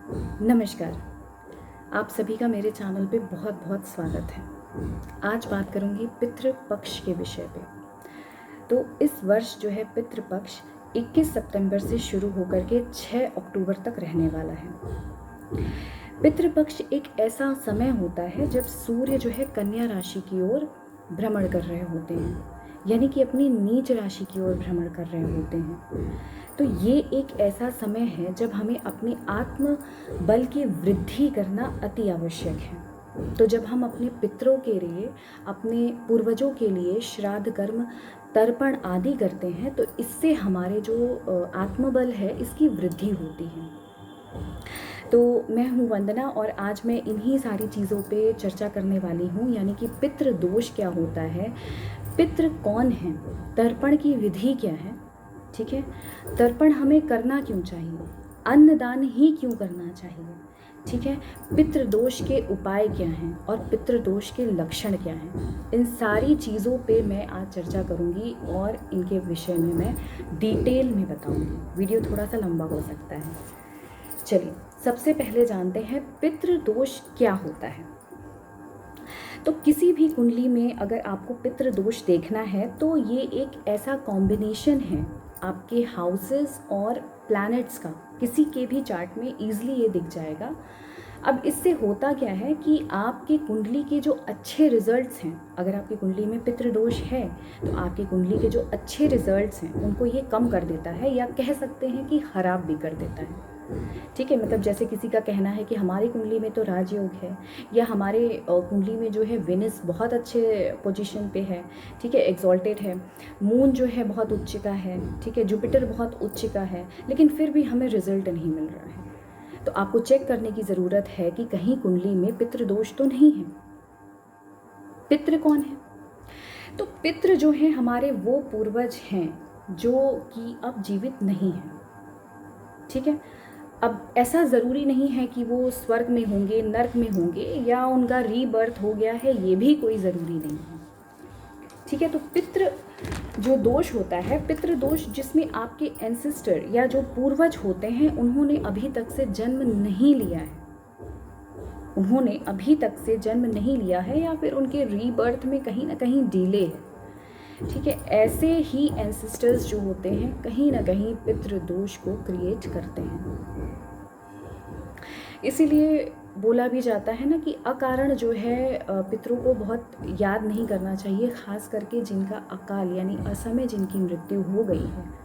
नमस्कार। आप सभी का मेरे चैनल पे बहुत बहुत स्वागत है। आज बात करूँगी पितृपक्ष के विषय पे। तो इस वर्ष जो है पितृपक्ष 21 सितंबर से शुरू होकर के 6 अक्टूबर तक रहने वाला है। पितृपक्ष एक ऐसा समय होता है जब सूर्य जो है कन्या राशि की ओर भ्रमण कर रहे होते हैं, यानी कि अपनी नीच राशि की ओर भ्रमण कर रहे होते हैं। तो ये एक ऐसा समय है जब हमें अपने आत्म बल की वृद्धि करना अति आवश्यक है। तो जब हम अपने पितरों के लिए, अपने पूर्वजों के लिए श्राद्ध कर्म, तर्पण आदि करते हैं तो इससे हमारे जो आत्मबल है इसकी वृद्धि होती है। तो मैं हूँ वंदना और आज मैं इन्हीं सारी चीज़ों पे चर्चा करने वाली हूँ, यानी कि पितृ दोष क्या होता है, पितृ कौन है, तर्पण की विधि क्या है, ठीक है, तर्पण हमें करना क्यों चाहिए, अन्नदान ही क्यों करना चाहिए, ठीक है, पितृदोष के उपाय क्या हैं और पितृदोष के लक्षण क्या हैं। इन सारी चीज़ों पे मैं आज चर्चा करूँगी और इनके विषय में मैं डिटेल में बताऊँगी। वीडियो थोड़ा सा लंबा हो सकता है। चलिए सबसे पहले जानते हैं पितृदोष क्या होता है। तो किसी भी कुंडली में अगर आपको पितृदोष देखना है तो ये एक ऐसा कॉम्बिनेशन है आपके हाउसेस और प्लैनेट्स का, किसी के भी चार्ट में ईजिली ये दिख जाएगा। अब इससे होता क्या है कि आपकी कुंडली के जो अच्छे रिजल्ट्स हैं, अगर आपकी कुंडली में पितृदोष है तो आपकी कुंडली के जो अच्छे रिजल्ट्स हैं उनको ये कम कर देता है, या कह सकते हैं कि खराब भी कर देता है। ठीक है, मतलब जैसे किसी का कहना है कि हमारी कुंडली में तो राजयोग है, या हमारे कुंडली में जो है वेनिस बहुत अच्छे पोजीशन पे है, ठीक है, एग्जॉल्टेड है, मून जो है बहुत उच्च का है, ठीक है, जुपिटर बहुत उच्च का है, लेकिन फिर भी हमें रिजल्ट नहीं मिल रहा है। तो आपको चेक करने की ज़रूरत है कि कहीं कुंडली में पितृदोष तो नहीं है। पितृ कौन है? तो पितृ जो है हमारे वो पूर्वज हैं जो कि अब जीवित नहीं हैं, ठीक है। अब ऐसा ज़रूरी नहीं है कि वो स्वर्ग में होंगे, नर्क में होंगे, या उनका रीबर्थ हो गया है, ये भी कोई ज़रूरी नहीं है, ठीक है। तो पितृ जो दोष होता है, पितृ दोष जिसमें आपके एंसेस्टर या जो पूर्वज होते हैं उन्होंने अभी तक से जन्म नहीं लिया है, उन्होंने अभी तक से जन्म नहीं लिया है, या फिर उनके रीबर्थ में कहीं ना कहीं डिले है, ठीक है। ऐसे ही एंसेस्टर्स जो होते हैं कहीं ना कहीं पितृ दोष को क्रिएट करते हैं। इसीलिए बोला भी जाता है ना कि अकारण जो है पितरों को बहुत याद नहीं करना चाहिए, खास करके जिनका अकाल यानी असमय जिनकी मृत्यु हो गई है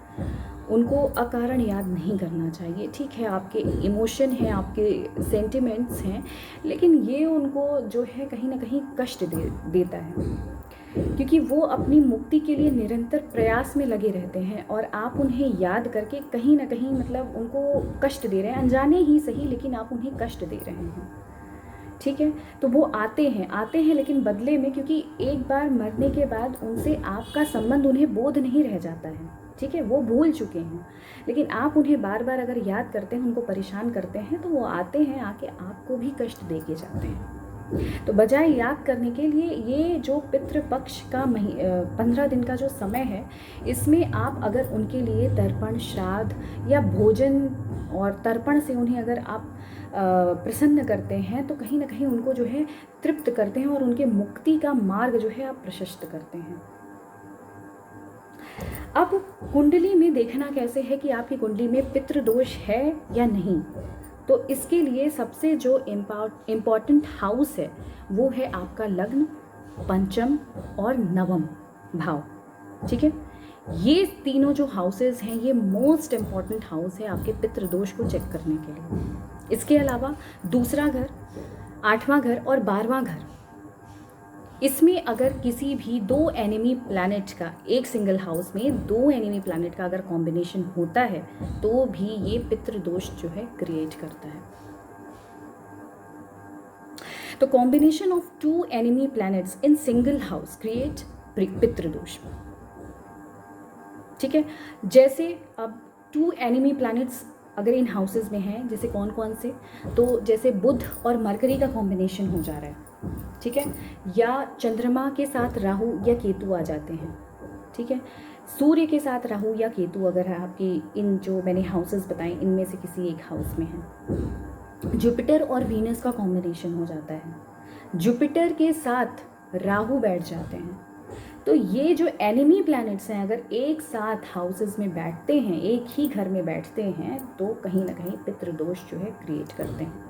उनको अकारण याद नहीं करना चाहिए, ठीक है। आपके इमोशन हैं, आपके सेंटिमेंट्स हैं, लेकिन ये उनको जो है कहीं ना कहीं कष्ट देता है, क्योंकि वो अपनी मुक्ति के लिए निरंतर प्रयास में लगे रहते हैं और आप उन्हें याद करके कहीं ना कहीं मतलब उनको कष्ट दे रहे हैं, अनजाने ही सही, लेकिन आप उन्हें कष्ट दे रहे हैं, ठीक है। तो वो आते हैं लेकिन बदले में, क्योंकि एक बार मरने के बाद उनसे आपका संबंध उन्हें बोध नहीं रह जाता है, ठीक है, वो भूल चुके हैं, लेकिन आप उन्हें बार बार अगर याद करते हैं, उनको परेशान करते हैं, तो वो आते हैं, आके आपको भी कष्ट दे के जाते हैं। तो बजाय याद करने के लिए ये जो पितृपक्ष का 15 दिन का जो समय है, इसमें आप अगर उनके लिए तर्पण, श्राद्ध या भोजन और तर्पण से उन्हें अगर आप प्रसन्न करते हैं तो कहीं ना कहीं उनको जो है तृप्त करते हैं और उनके मुक्ति का मार्ग जो है आप प्रशस्त करते हैं। अब कुंडली में देखना कैसे है कि आपकी कुंडली में पितृदोष है या नहीं। तो इसके लिए सबसे जो इम्पॉर्टेंट हाउस है वो है आपका लग्न, पंचम और नवम भाव, ठीक है। ये तीनों जो हाउसेस हैं ये मोस्ट इम्पॉर्टेंट हाउस है आपके पितृदोष को चेक करने के लिए। इसके अलावा दूसरा घर, 8वां घर और 12वां घर, इसमें अगर किसी भी दो एनिमी प्लैनेट का, एक सिंगल हाउस में दो एनिमी प्लैनेट का अगर कॉम्बिनेशन होता है तो भी ये पितृदोष जो है क्रिएट करता है। तो combination of 2 enemy planets in single house create पितृदोष, ठीक है। जैसे अब 2 एनिमी प्लैनेट्स अगर इन हाउसेस में हैं, जैसे कौन कौन से, तो जैसे बुध और मरकरी का कॉम्बिनेशन हो जा रहा है, ठीक है, या चंद्रमा के साथ राहु या केतु आ जाते हैं, ठीक है, सूर्य के साथ राहु या केतु अगर आपकी इन जो मैंने हाउसेस बताए इनमें से किसी एक हाउस में है, जुपिटर और वीनस का कॉम्बिनेशन हो जाता है, जुपिटर के साथ राहु बैठ जाते हैं। तो ये जो एनिमी प्लैनेट्स हैं अगर एक साथ हाउसेस में बैठते हैं, एक ही घर में बैठते हैं, तो कहीं ना कहीं पितृदोष जो है क्रिएट करते हैं।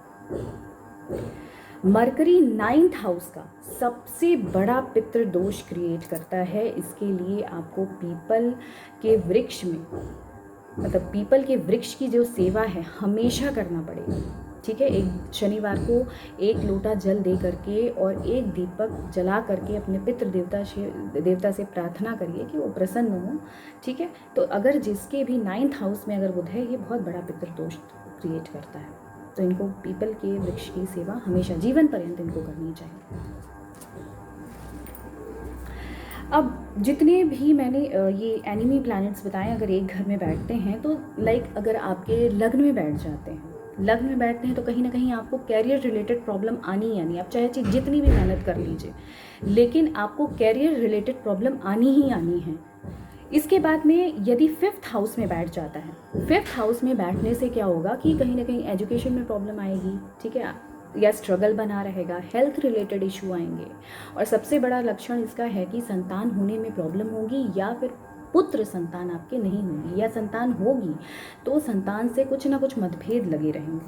मरकरी 9th हाउस का सबसे बड़ा पितृदोष क्रिएट करता है। इसके लिए आपको पीपल के वृक्ष में, मतलब पीपल के वृक्ष की जो सेवा है हमेशा करना पड़ेगा। ठीक है, एक शनिवार को एक लोटा जल दे करके और एक दीपक जला करके अपने पितृ देवता से प्रार्थना करिए कि वो प्रसन्न हो। ठीक है, तो अगर जिसके भी 9th हाउस में अगर बुध है, ये बहुत बड़ा पितृदोष क्रिएट करता है। तो इनको पीपल के वृक्ष की सेवा हमेशा जीवन पर्यंत इनको करनी चाहिए। अब जितने भी मैंने ये एनिमी प्लैनेट्स बताए अगर एक घर में बैठते हैं, तो लाइक अगर आपके लग्न में बैठ जाते हैं, लग्न में बैठते हैं, तो कहीं ना कहीं आपको कैरियर रिलेटेड प्रॉब्लम आनी ही आनी। आप चाहे जितनी भी मेहनत कर लीजिए, लेकिन आपको कैरियर रिलेटेड प्रॉब्लम आनी ही आनी है। इसके बाद में यदि 5th हाउस में बैठ जाता है, 5th हाउस में बैठने से क्या होगा कि कहीं ना कहीं एजुकेशन में प्रॉब्लम आएगी। ठीक है, या स्ट्रगल बना रहेगा, हेल्थ रिलेटेड इशू आएंगे, और सबसे बड़ा लक्षण इसका है कि संतान होने में प्रॉब्लम होगी, या फिर पुत्र संतान आपके नहीं होगी, या संतान होगी तो संतान से कुछ ना कुछ मतभेद लगे रहेंगे।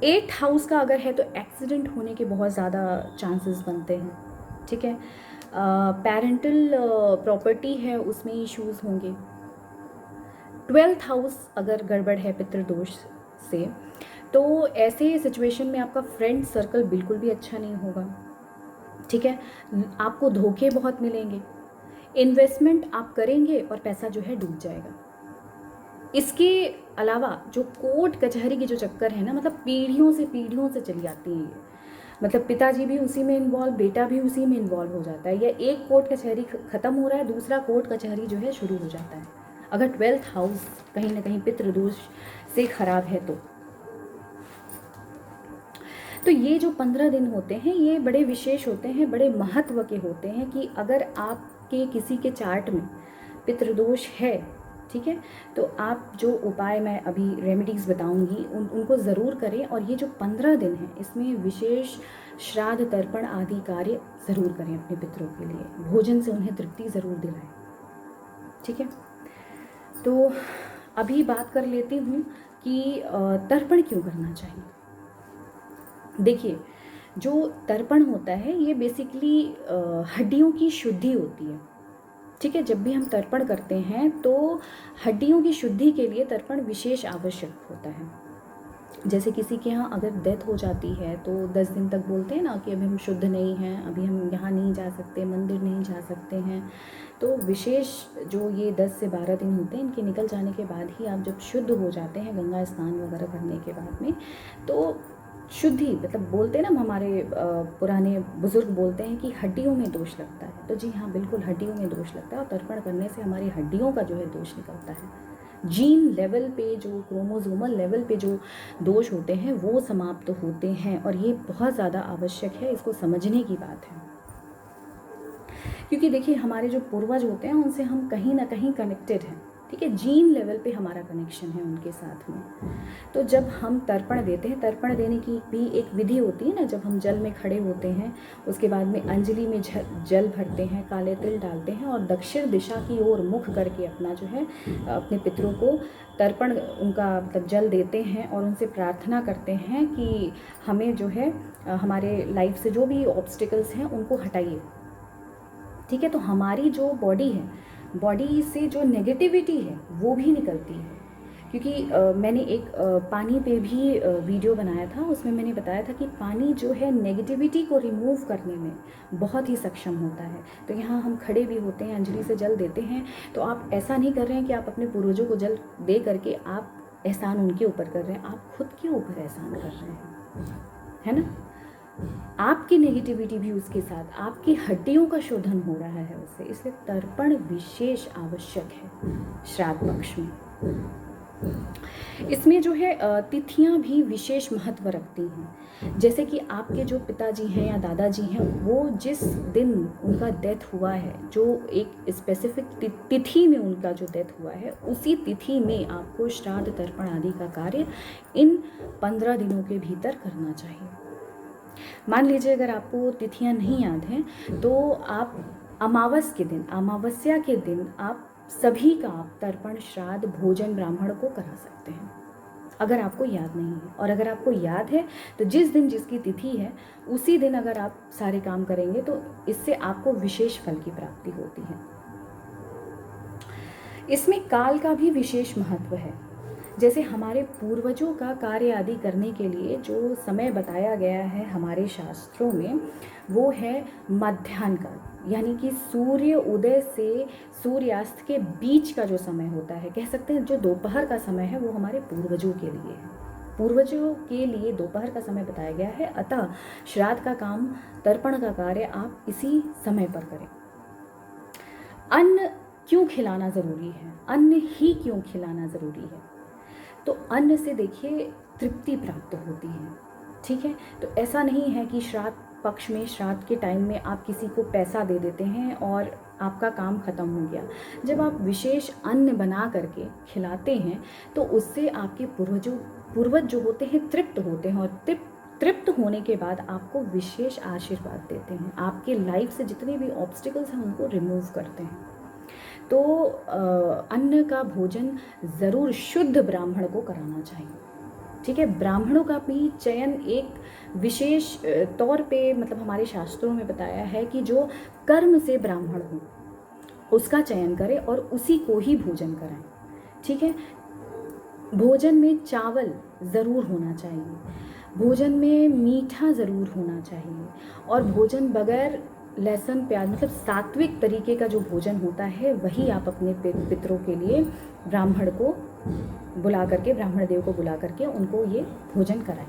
8th हाउस का अगर है तो एक्सीडेंट होने के बहुत ज़्यादा चांसेस बनते हैं। ठीक है, पेरेंटल प्रॉपर्टी है उसमें इश्यूज होंगे। 12th हाउस अगर गड़बड़ है पितृदोष से, तो ऐसे सिचुएशन में आपका फ्रेंड सर्कल बिल्कुल भी अच्छा नहीं होगा। ठीक है, आपको धोखे बहुत मिलेंगे, इन्वेस्टमेंट आप करेंगे और पैसा जो है डूब जाएगा। इसके अलावा जो कोर्ट कचहरी की जो चक्कर है ना, मतलब पीढ़ियों से चली आती है ये, मतलब पिताजी भी उसी में इन्वॉल्व, बेटा भी उसी में इन्वॉल्व हो जाता है, या एक कोर्ट कचहरी ख़त्म हो रहा है, दूसरा कोर्ट कचहरी जो है शुरू हो जाता है, अगर 12th हाउस कहीं ना कहीं पितृदोष से खराब है तो ये जो 15 दिन होते हैं ये बड़े विशेष होते हैं, बड़े महत्व के होते हैं कि अगर आपके किसी के चार्ट में पितृदोष है, ठीक है, तो आप जो उपाय मैं अभी रेमेडीज़ बताऊंगी उनको ज़रूर करें। और ये जो 15 दिन हैं इसमें विशेष श्राद्ध तर्पण आदि कार्य ज़रूर करें अपने पितरों के लिए, भोजन से उन्हें तृप्ति ज़रूर दिलाएं। ठीक है, तो अभी बात कर लेती हूँ कि तर्पण क्यों करना चाहिए। देखिए, जो तर्पण होता है ये बेसिकली हड्डियों की शुद्धि होती है। ठीक है, जब भी हम तर्पण करते हैं तो हड्डियों की शुद्धि के लिए तर्पण विशेष आवश्यक होता है। जैसे किसी के यहाँ अगर डेथ हो जाती है तो 10 दिन तक बोलते हैं ना कि अभी हम शुद्ध नहीं हैं, अभी हम यहाँ नहीं जा सकते, मंदिर नहीं जा सकते हैं। तो विशेष जो ये 10 से 12 दिन होते हैं, इनके निकल जाने के बाद ही आप जब शुद्ध हो जाते हैं गंगा स्नान वगैरह करने के बाद में, तो शुद्धि मतलब बोलते हैं ना, हमारे पुराने बुजुर्ग बोलते हैं कि हड्डियों में दोष लगता है। तो जी हाँ, बिल्कुल हड्डियों में दोष लगता है, और तर्पण करने से हमारी हड्डियों का जो है दोष निकलता है। जीन लेवल पे जो क्रोमोसोमल लेवल पे जो दोष होते हैं वो समाप्त होते हैं, और ये बहुत ज़्यादा आवश्यक है, इसको समझने की बात है। क्योंकि देखिए, हमारे जो पूर्वज होते हैं उनसे हम कहीं ना कहीं कनेक्टेड हैं। ठीक है, जीन लेवल पे हमारा कनेक्शन है उनके साथ में। तो जब हम तर्पण देते हैं, तर्पण देने की भी एक विधि होती है ना, जब हम जल में खड़े होते हैं उसके बाद में अंजलि में जल भरते हैं, काले तिल डालते हैं, और दक्षिण दिशा की ओर मुख करके अपना जो है अपने पितरों को तर्पण उनका मतलब जल देते हैं, और उनसे प्रार्थना करते हैं कि हमें जो है हमारे लाइफ से जो भी ऑब्स्टिकल्स हैं उनको हटाइए। ठीक है, तो हमारी जो बॉडी है, बॉडी से जो नेगेटिविटी है वो भी निकलती है। क्योंकि मैंने एक पानी पे भी वीडियो बनाया था, उसमें मैंने बताया था कि पानी जो है नेगेटिविटी को रिमूव करने में बहुत ही सक्षम होता है। तो यहाँ हम खड़े भी होते हैं, अंजलि से जल देते हैं, तो आप ऐसा नहीं कर रहे हैं कि आप अपने पूर्वजों को जल दे करके आप एहसान उनके ऊपर कर रहे हैं, आप खुद के ऊपर एहसान कर रहे हैं, है ना। आपकी नेगेटिविटी भी उसके साथ, आपकी हड्डियों का शोधन हो रहा है उससे, इसलिए तर्पण विशेष आवश्यक है श्राद्ध पक्ष में। इसमें जो है तिथियां भी विशेष महत्व रखती हैं। जैसे कि आपके जो पिताजी हैं या दादाजी हैं, वो जिस दिन उनका डेथ हुआ है, जो एक स्पेसिफिक तिथि में उनका जो डेथ हुआ है, उसी तिथि में आपको श्राद्ध तर्पण आदि का कार्य इन 15 दिनों के भीतर करना चाहिए। मान लीजिए अगर आपको तिथियां नहीं याद हैं तो आप अमावस्या के दिन आप सभी का तर्पण, श्राद्ध, भोजन ब्राह्मण को करा सकते हैं, अगर आपको याद नहीं है। और अगर आपको याद है तो जिस दिन जिसकी तिथि है उसी दिन अगर आप सारे काम करेंगे तो इससे आपको विशेष फल की प्राप्ति होती है। इसमें काल का भी विशेष महत्व है। जैसे हमारे पूर्वजों का कार्य आदि करने के लिए जो समय बताया गया है हमारे शास्त्रों में, वो है मध्याह्न काल, यानी कि सूर्य उदय से सूर्यास्त के बीच का जो समय होता है, कह सकते हैं जो दोपहर का समय है, वो हमारे पूर्वजों के लिए है। पूर्वजों के लिए दोपहर का समय बताया गया है। अतः श्राद्ध का काम, तर्पण का कार्य आप इसी समय पर करें। अन्न क्यों खिलाना ज़रूरी है? अन्न ही क्यों खिलाना ज़रूरी है? तो अन्न से देखिए तृप्ति प्राप्त होती है, ठीक है। तो ऐसा नहीं है कि श्राद्ध पक्ष में, श्राद्ध के टाइम में आप किसी को पैसा दे देते हैं और आपका काम खत्म हो गया। जब आप विशेष अन्न बना करके खिलाते हैं तो उससे आपके पूर्वज जो होते हैं तृप्त होते हैं, और तृप्त होने के बाद आपको विशेष आशीर्वाद देते हैं, आपके लाइफ से जितने भी ऑब्स्टिकल्स हैं उनको रिमूव करते हैं। तो अन्न का भोजन ज़रूर शुद्ध ब्राह्मण को कराना चाहिए, ठीक है। ब्राह्मणों का भी चयन एक विशेष तौर पे, मतलब हमारे शास्त्रों में बताया है कि जो कर्म से ब्राह्मण हो उसका चयन करें और उसी को ही भोजन कराएं, ठीक है। भोजन में चावल ज़रूर होना चाहिए, भोजन में मीठा ज़रूर होना चाहिए, और भोजन बगैर लहसुन प्याज, मतलब सात्विक तरीके का जो भोजन होता है वही आप अपने पितरों के लिए ब्राह्मण को बुला करके, ब्राह्मण देव को बुला करके उनको ये भोजन कराएं।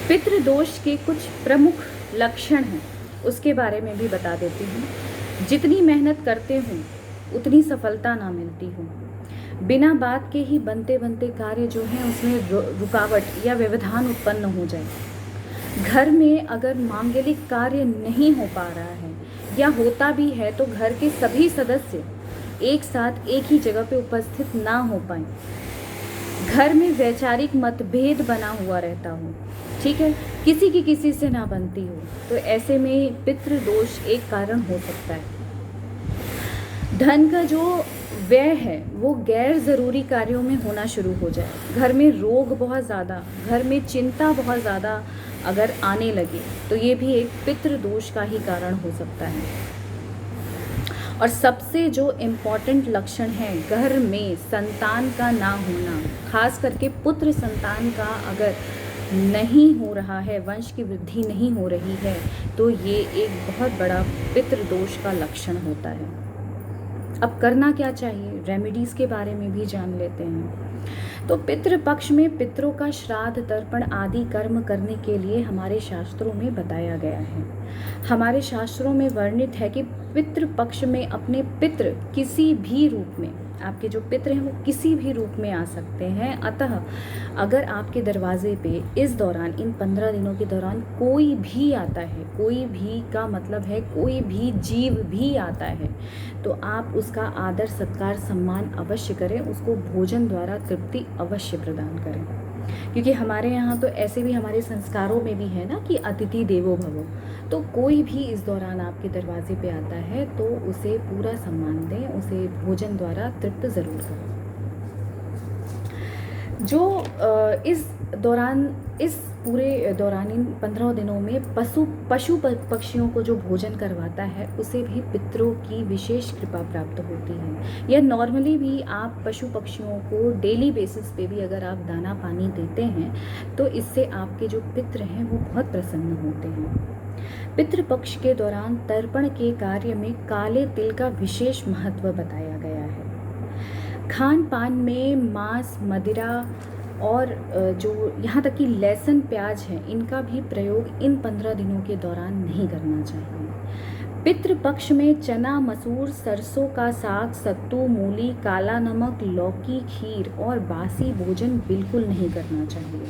पितृदोष के कुछ प्रमुख लक्षण हैं, उसके बारे में भी बता देती हूँ। जितनी मेहनत करते हो उतनी सफलता ना मिलती हो। बिना बात के ही बनते बनते कार्य जो हैं उसमें रुकावट या व्यवधान उत्पन्न हो जाए। घर में अगर मांगलिक कार्य नहीं हो पा रहा है या होता भी है तो घर के सभी सदस्य एक साथ एक ही जगह पे उपस्थित ना हो पाए। घर में वैचारिक मतभेद बना हुआ रहता हो, ठीक है, किसी की किसी से ना बनती हो, तो ऐसे में पितृदोष एक कारण हो सकता है। धन का जो व्यय है वो गैर ज़रूरी कार्यों में होना शुरू हो जाए। घर में रोग बहुत ज़्यादा, घर में चिंता बहुत ज़्यादा अगर आने लगे तो ये भी एक पितृदोष का ही कारण हो सकता है। और सबसे जो इम्पॉर्टेंट लक्षण है घर में संतान का ना होना, खास करके पुत्र संतान का अगर नहीं हो रहा है, वंश की वृद्धि नहीं हो रही है, तो ये एक बहुत बड़ा पितृदोष का लक्षण होता है। अब करना क्या चाहिए, रेमेडीज़ के बारे में भी जान लेते हैं। तो पितृ पक्ष में पितरों का श्राद्ध, तर्पण आदि कर्म करने के लिए हमारे शास्त्रों में बताया गया है। हमारे शास्त्रों में वर्णित है कि पितृ पक्ष में अपने पितृ किसी भी रूप में, आपके जो पितृ हैं वो किसी भी रूप में आ सकते हैं। अतः अगर आपके दरवाजे पे इस दौरान, इन 15 दिनों के दौरान कोई भी आता है, कोई भी का मतलब है कोई भी जीव भी आता है, तो आप उसका आदर, सत्कार, सम्मान अवश्य करें, उसको भोजन द्वारा तृप्ति अवश्य प्रदान करें। क्योंकि हमारे यहाँ तो ऐसे भी हमारे संस्कारों में भी है ना कि अतिथि देवो भवो। तो कोई भी इस दौरान आपके दरवाजे पे आता है तो उसे पूरा सम्मान दें, उसे भोजन द्वारा तृप्त ज़रूर करें। जो इस पूरे दौरान, इन 15 दिनों में पशु पक्षियों को जो भोजन करवाता है उसे भी पितरों की विशेष कृपा प्राप्त होती है। या नॉर्मली भी आप पशु पक्षियों को डेली बेसिस पे भी अगर आप दाना पानी देते हैं तो इससे आपके जो पितृ हैं वो बहुत प्रसन्न होते हैं। पितृपक्ष के दौरान तर्पण के कार्य में काले तिल का विशेष महत्व बताया गया है। खान पान में मांस, मदिरा और जो यहाँ तक कि लहसुन प्याज है, इनका भी प्रयोग इन 15 दिनों के दौरान नहीं करना चाहिए। पितृपक्ष में चना, मसूर, सरसों का साग, सत्तू, मूली, काला नमक, लौकी, खीर और बासी भोजन बिल्कुल नहीं करना चाहिए,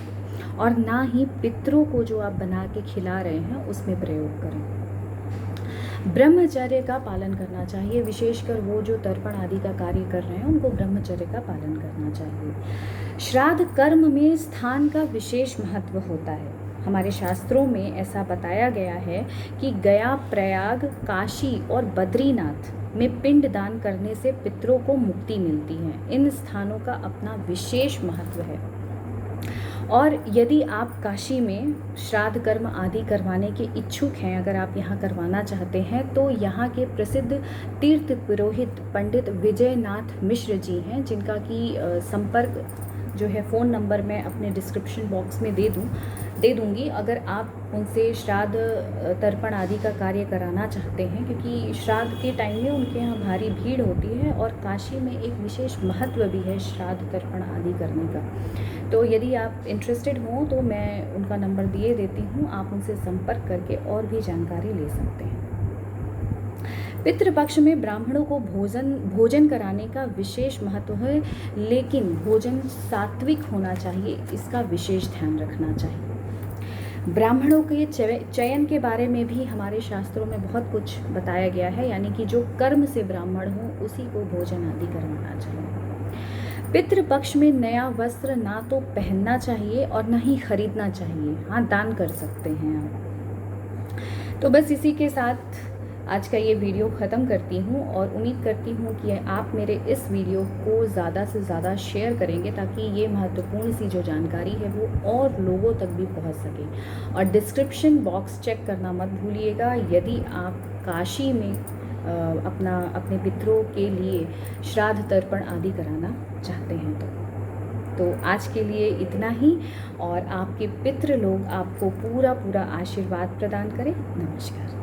और ना ही पितरों को जो आप बना के खिला रहे हैं उसमें प्रयोग करें। ब्रह्मचर्य का पालन करना चाहिए, विशेषकर वो जो तर्पण आदि का कार्य कर रहे हैं उनको ब्रह्मचर्य का पालन करना चाहिए। श्राद्ध कर्म में स्थान का विशेष महत्व होता है। हमारे शास्त्रों में ऐसा बताया गया है कि गया, प्रयाग, काशी और बद्रीनाथ में पिंड दान करने से पितरों को मुक्ति मिलती है। इन स्थानों का अपना विशेष महत्व है। और यदि आप काशी में श्राद्ध कर्म आदि करवाने के इच्छुक हैं, अगर आप यहाँ करवाना चाहते हैं, तो यहाँ के प्रसिद्ध तीर्थ पुरोहित पंडित विजयनाथ मिश्र जी हैं, जिनका कि संपर्क जो है फ़ोन नंबर मैं अपने डिस्क्रिप्शन बॉक्स में दे दूँगी। अगर आप उनसे श्राद्ध तर्पण आदि का कार्य कराना चाहते हैं, क्योंकि श्राद्ध के टाइम में उनके यहाँ भारी भीड़ होती है और काशी में एक विशेष महत्व भी है श्राद्ध तर्पण आदि करने का। तो यदि आप इंटरेस्टेड हों तो मैं उनका नंबर दिए देती हूँ, आप उनसे संपर्क करके और भी जानकारी ले सकते हैं। पितृपक्ष में ब्राह्मणों को भोजन कराने का विशेष महत्व है, लेकिन भोजन सात्विक होना चाहिए, इसका विशेष ध्यान रखना चाहिए। ब्राह्मणों के चयन के बारे में भी हमारे शास्त्रों में बहुत कुछ बताया गया है, यानी कि जो कर्म से ब्राह्मण हो उसी को भोजन आदि करवाना चाहिए। पितृपक्ष में नया वस्त्र ना तो पहनना चाहिए और ना ही खरीदना चाहिए। हाँ, दान कर सकते हैं आप। तो बस इसी के साथ आज का ये वीडियो ख़त्म करती हूँ और उम्मीद करती हूँ कि आप मेरे इस वीडियो को ज़्यादा से ज़्यादा शेयर करेंगे, ताकि ये महत्वपूर्ण सी जो जानकारी है वो और लोगों तक भी पहुँच सके। और डिस्क्रिप्शन बॉक्स चेक करना मत भूलिएगा यदि आप काशी में अपने पितरों के लिए श्राद्ध तर्पण आदि कराना चाहते हैं तो आज के लिए इतना ही, और आपके पितृ लोग आपको पूरा आशीर्वाद प्रदान करें। नमस्कार।